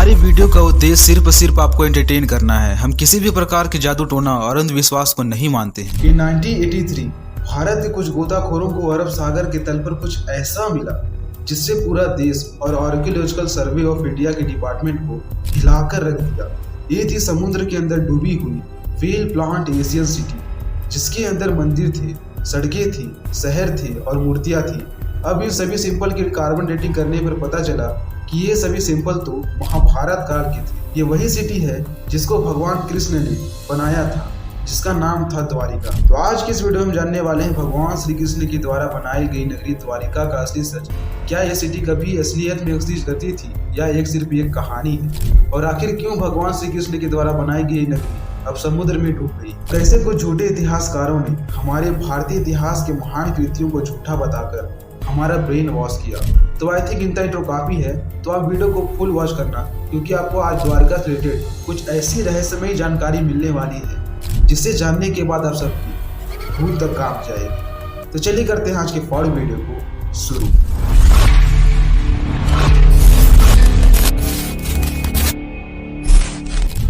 हमारी वीडियो का उद्देश्य सिर्फ आपको एंटरटेन करना है। हम किसी भी प्रकार के जादू टोना और अंधविश्वास को नहीं मानते हैं। In 1983 भारत के कुछ गोताखोरों को अरब सागर के तल पर कुछ ऐसा मिला जिससे पूरा देश और आर्कियोलॉजिकल सर्वे ऑफ इंडिया के डिपार्टमेंट को हिलाकर रख दिया। ये थी समुद्र के अंदर डूबी हुई व्हेल प्लांट एशियन सिटी, जिसके अंदर मंदिर थे, सड़कें थी, शहर थे और मूर्तियां थी। अब ये सभी सिंपल की कार्बन डेटिंग करने पर पता चला कि ये सभी सिंपल तो महाभारत काल के थे। ये वही सिटी है जिसको भगवान कृष्ण ने बनाया था, जिसका नाम था द्वारिका। तो आज की इस वीडियो में जानने वाले हैं भगवान श्री कृष्ण के द्वारा बनाई गई नगरी द्वारिका का असली सच। क्या यह सिटी कभी असलियत में एग्जिस्ट करती थी या एक सिर्फ एक कहानी है? और आखिर क्यों भगवान श्री कृष्ण के द्वारा बनाई गई नगरी अब समुद्र में डूब गई? कैसे कुछ झूठे इतिहासकारों ने हमारे भारतीय इतिहास के महान कृतियों को झूठा बताकर हमारा ब्रेन वॉश किया? तो आई थिंक इनका इंट्रो काफी है, तो आप वीडियो को फुल वॉच करना, क्योंकि आपको आज द्वारका से रिलेटेड कुछ ऐसी रहस्यमयी जानकारी मिलने वाली है जिसे जानने के बाद आप सबकी भूल तक कांप जाएगी। तो चलिए करते हैं आज के फॉर वीडियो को शुरू।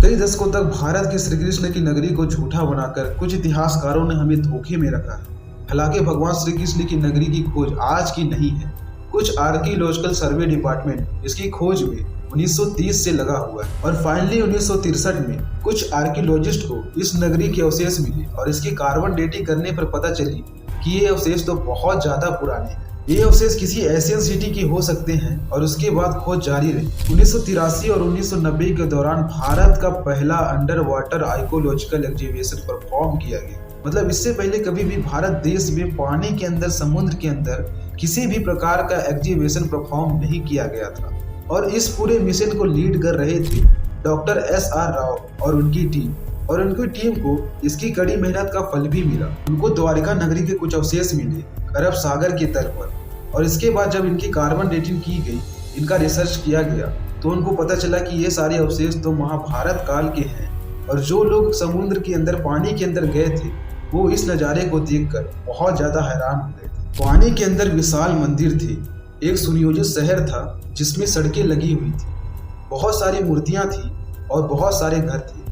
कई दशकों तक भारत के श्री कृष्ण की नगरी को झूठा बनाकर कुछ इतिहासकारों ने हमें धोखे में रखा है। हालांकि भगवान श्री कृष्ण की नगरी की खोज आज की नहीं है। कुछ आर्कियोलॉजिकल सर्वे डिपार्टमेंट इसकी खोज में 1930 से लगा हुआ है और फाइनली 1963 में कुछ आर्कियोलॉजिस्ट को इस नगरी के अवशेष मिले और इसकी कार्बन डेटिंग करने पर पता चली कि ये अवशेष तो बहुत ज्यादा पुराने हैं। ये अवशेष किसी एशियन सिटी के हो सकते हैं और उसके बाद खोज जारी रही। 1983 और 1990 के दौरान भारत का पहला under water archaeological exhibition perform किया गया। मतलब इससे पहले कभी भी भारत देश में पानी के अंदर, समुद्र के अंदर किसी भी प्रकार का एग्जीबिशन परफॉर्म नहीं किया गया था। और इस पूरे मिशन को लीड कर रहे थे डॉक्टर SR राव और उनकी टीम को इसकी कड़ी मेहनत का फल भी मिला। उनको द्वारिका नगरी के कुछ अवशेष मिले अरब सागर के तल पर, और इसके बाद जब इनकी कार्बन डेटिंग की गई, इनका रिसर्च किया गया, तो उनको पता चला कि ये सारे अवशेष तो महाभारत काल के हैं। और जो लोग समुद्र के अंदर, पानी के अंदर गए थे, वो इस नज़ारे को देखकर बहुत ज़्यादा हैरान हो गए थे। पानी के अंदर विशाल मंदिर थे, एक सुनियोजित शहर था जिसमें सड़कें लगी हुई थी, बहुत सारी मूर्तियां थी और बहुत सारे घर थे।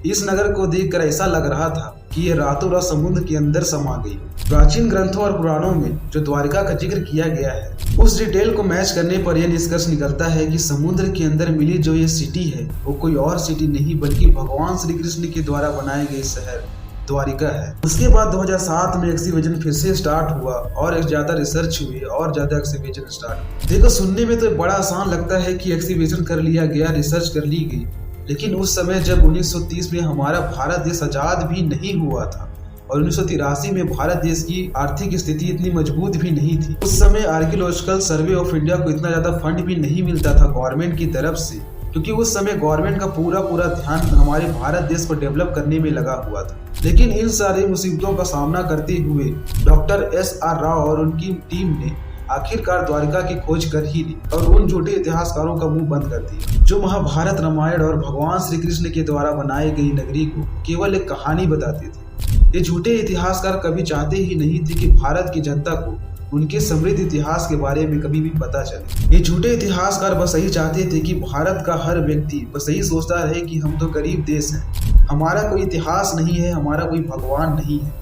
इस नगर को देखकर ऐसा लग रहा था कि ये रातों रात समुद्र के अंदर समा गई। प्राचीन ग्रंथों और पुराणों में जो द्वारिका का जिक्र किया गया है, उस डिटेल को मैच करने पर यह निष्कर्ष निकलता है कि समुद्र के अंदर मिली जो ये सिटी है, वो कोई और सिटी नहीं बल्कि भगवान श्री कृष्ण के द्वारा बनाए गए शहर द्वारिका है। उसके बाद 2007 में एक्सीबिशन फिर से स्टार्ट हुआ और ज्यादा रिसर्च हुई और ज्यादा एक्सीबिशन स्टार्ट। देखो, सुनने में तो बड़ा आसान लगता है कि एक्सीबिशन कर लिया गया, रिसर्च कर ली गई, लेकिन उस समय जब 1930 में हमारा भारत देश आजाद भी नहीं हुआ था और 1983 में भारत देश की आर्थिक स्थिति इतनी मजबूत भी नहीं थी। उस समय आर्कियोलॉजिकल सर्वे ऑफ इंडिया को इतना ज्यादा फंड भी नहीं मिलता था गवर्नमेंट की तरफ से, क्योंकि उस समय गवर्नमेंट का पूरा ध्यान हमारे भारत देश को डेवलप करने में लगा हुआ था। लेकिन इन सारी मुसीबतों का सामना करते हुए डॉक्टर SR राव और उनकी टीम ने आखिरकार द्वारिका की खोज कर ही ली और उन झूठे इतिहासकारों का मुंह बंद कर दिया, जो महाभारत, रामायण और भगवान श्री कृष्ण के द्वारा बनाई गई नगरी को केवल एक कहानी बताते थे। ये झूठे इतिहासकार कभी चाहते ही नहीं थे कि भारत की जनता को उनके समृद्ध इतिहास के बारे में कभी भी पता चले। ये झूठे इतिहासकार बस यही चाहते थे कि भारत का हर व्यक्ति बस यही सोचता रहे कि हम तो गरीब देश हैं, हमारा कोई इतिहास नहीं है, हमारा कोई भगवान नहीं है।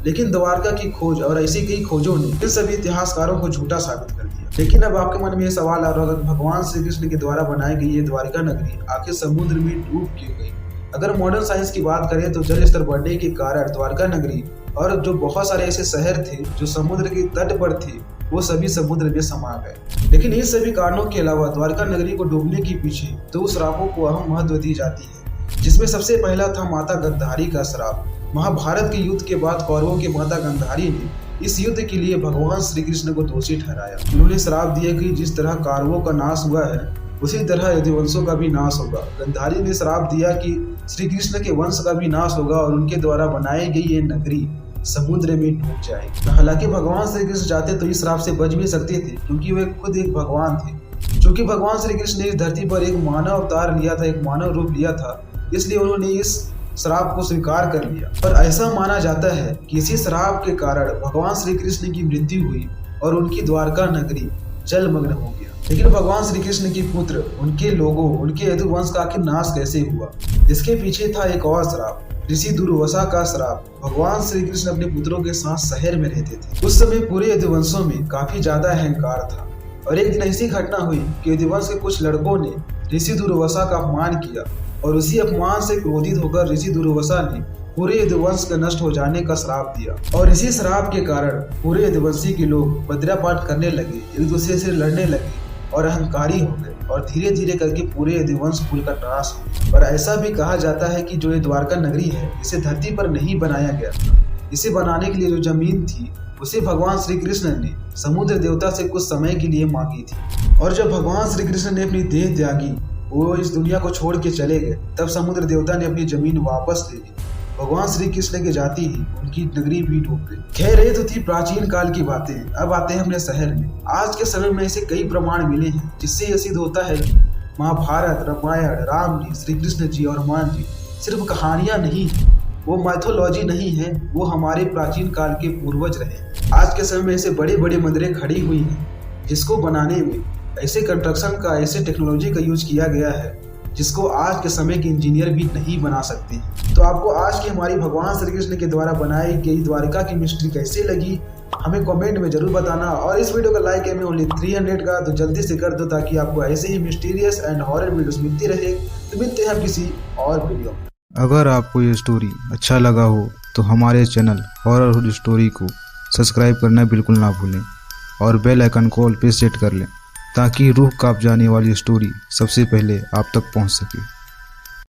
लेकिन द्वारका की खोज और ऐसी कई खोजों ने इन सभी इतिहासकारों को झूठा साबित कर दिया। लेकिन अब आपके मन में ये सवाल आ रहा होगा कि भगवान श्री कृष्ण के द्वारा बनाई गई ये द्वारिका नगरी आखिर समुद्र में डूब क्यों गई? अगर मॉडर्न साइंस की बात करें तो जल स्तर बढ़ने के कारण द्वारका नगरी और जो बहुत सारे ऐसे शहर थे जो समुद्र के तट पर थे, वो सभी समुद्र में समा गए। लेकिन इन सभी कारणों के अलावा द्वारका नगरी को डूबने के पीछे दो श्रापों को अहम महत्व दी जाती है, जिसमें सबसे पहला था माता गंधारी का श्राप। महाभारत के युद्ध के बाद कौरवों के माता गंधारी ने इस युद्ध के लिए भगवान श्री कृष्ण को दोषी ठहराया। उन्होंने श्राप दिया कि जिस तरह कौरवों का नाश हुआ है, उसी तरह यदुवंशों का भी नाश होगा। गंधारी ने श्राप दिया कि श्री कृष्ण के वंश का भी नाश होगा और उनके द्वारा बनाई गई ये नगरी समुद्र में डूब जाएगी। हालांकि भगवान श्री कृष्ण चाहते तो इस श्राप से बच भी सकते थे, क्योंकि वे खुद एक भगवान थे। क्योंकि भगवान श्री कृष्ण ने इस धरती पर एक मानव अवतार लिया था, एक मानव रूप लिया था, इसलिए उन्होंने इस श्राप को स्वीकार कर लिया। और ऐसा माना जाता है कि इसी श्राप के कारण भगवान श्री कृष्ण की मृत्यु हुई और उनकी द्वारका नगरी जलमग्न हो गया। लेकिन भगवान श्री कृष्ण की पुत्र, उनके लोगों, उनके यदुवंश का आखिर नाश कैसे हुआ? इसके पीछे था एक और श्राप, ऋषि दुर्वासा का श्राप। भगवान श्री कृष्ण अपने पुत्रों के साथ शहर में रहते थे। उस समय पूरे यदुवंशों में काफी ज्यादा अहंकार था और एक दिन ऐसी घटना हुई कि यदुवंश के कुछ लड़कों ने ऋषि दुर्वासा का अपमान किया और उसी अपमान से क्रोधित होकर ऋषि दुर्वासा ने पूरे यदुवंश के नष्ट हो जाने का श्राप दिया। और इसी श्राप के कारण पूरे यदुवंशी के लोग बद्रापाठ करने लगे, एक दूसरे से लड़ने लगे और अहंकारी हो गए और धीरे धीरे करके पूरे यदुवंश कुल का नाश हो। और ऐसा भी कहा जाता है कि जो ये द्वारका नगरी है, इसे धरती पर नहीं बनाया गया था। इसे बनाने के लिए जो जमीन थी उसे भगवान श्री कृष्ण ने समुद्र देवता से कुछ समय के लिए मांगी थी। और जब भगवान श्री कृष्ण ने अपनी देह त्यागी, वो इस दुनिया को छोड़ के चले गए, तब समुद्र देवता ने अपनी जमीन वापस ले ली। भगवान श्री कृष्ण के जाते ही उनकी नगरी भी डूब गई। खैर, ये तो थी प्राचीन काल की बातें। अब आते हैं अपने शहर में। आज के समय में ऐसे कई प्रमाण मिले हैं जिससे यह सिद्ध होता है कि महाभारत, रामायण, राम जी, श्री कृष्ण जी और हनुमान जी सिर्फ कहानियां नहीं है, वो माइथोलॉजी नहीं है, वो हमारे प्राचीन काल के पूर्वज रहे। आज के समय में ऐसे बड़े बड़े मंदिरें खड़ी हुई हैं जिसको बनाने में ऐसे कंस्ट्रक्शन का, ऐसे टेक्नोलॉजी का यूज किया गया है जिसको आज के समय के इंजीनियर भी नहीं बना सकते। तो आपको आज की हमारी भगवान श्री कृष्ण के द्वारा बनाई गई द्वारिका की मिस्ट्री कैसे लगी, हमें कमेंट में जरूर बताना। और इस वीडियो का लाइक है ओनली 300 का, तो जल्दी से कर दो ताकि आपको ऐसे ही मिस्टीरियस एंड हॉरर वीडियोस मिलती रहे। तो मिलते हैं किसी और वीडियो में। अगर आपको ये स्टोरी अच्छा लगा हो तो हमारे चैनल हॉरर स्टोरी को सब्सक्राइब करना बिल्कुल ना भूलें और बेल आइकन को ऑल पे सेट कर लें ताकि रूह कांप जाने वाली स्टोरी सबसे पहले आप तक पहुंच सके।